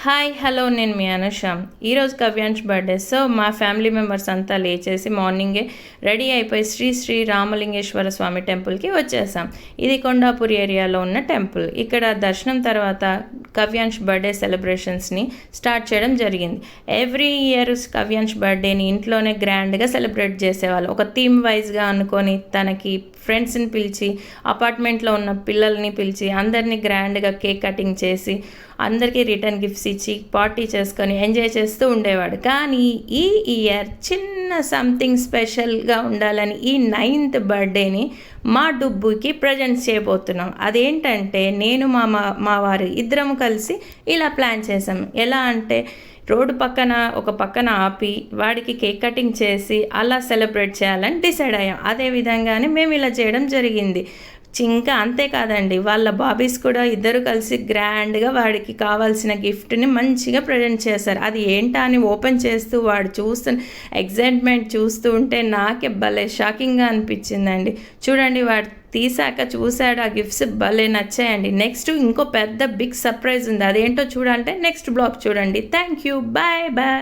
Hi hello నేను మీ అనుష. ఈరోజు కవ్యాంష్ birthday. So మా ఫ్యామిలీ మెంబర్స్ అంతా లేచేసి మార్నింగే రెడీ అయిపోయి శ్రీ శ్రీ రామలింగేశ్వర స్వామి టెంపుల్కి వచ్చేసాం. ఇది కొండాపూర్ ఏరియాలో ఉన్న టెంపుల్. ఇక్కడ దర్శనం తర్వాత కవ్యాంష్ బర్త్డే సెలబ్రేషన్స్ని స్టార్ట్ చేయడం జరిగింది. ఎవ్రీ ఇయర్ కవ్యాంష్ బర్త్డేని ఇంట్లోనే గ్రాండ్గా సెలబ్రేట్ చేసేవాళ్ళు. ఒక థీమ్ వైజ్గా అనుకొని తనకి ఫ్రెండ్స్ని పిలిచి అపార్ట్మెంట్లో ఉన్న పిల్లల్ని పిలిచి అందరినీ గ్రాండ్గా కేక్ కటింగ్ చేసి అందరికీ రిటర్న్ గిఫ్ట్స్ ఇచ్చి పార్టీ చేసుకొని ఎంజాయ్ చేస్తూ ఉండేవాడు. కానీ ఈ ఇయర్ చిన్న సంథింగ్ స్పెషల్గా ఉండాలని ఈ 9th బర్త్డేని మా డుబ్బుకి ప్రజెంట్ చేయబోతున్నాం. అదేంటంటే నేను మా వారు ఇద్దరం కలిసి ఇలా ప్లాన్ చేసాం. ఎలా అంటే రోడ్డు పక్కన ఆపి వాడికి కేక్ కటింగ్ చేసి అలా సెలబ్రేట్ చేయాలని డిసైడ్ అయ్యాం. అదే విధంగానే మేము ఇలా చేయడం జరిగింది. ఇంకా అంతేకాదండి, వాళ్ళ బాబీస్ కూడా ఇద్దరు కలిసి గ్రాండ్గా వాడికి కావాల్సిన గిఫ్ట్ని మంచిగా ప్రజెంట్ చేశారు. అది ఏంటా అని ఓపెన్ చేస్తూ వాడు ఎగ్జైట్మెంట్ చూస్తూ ఉంటే నాకే భలే షాకింగ్గా అనిపించిందండి. చూడండి, వాడు తీసాక చూశాడు, ఆ గిఫ్ట్స్ భలే నచ్చాయండి. నెక్స్ట్ ఇంకో పెద్ద బిగ్ సర్ప్రైజ్ ఉంది. అదేంటో చూడాలంటే నెక్స్ట్ బ్లాగ్ చూడండి. Thank you, bye bye.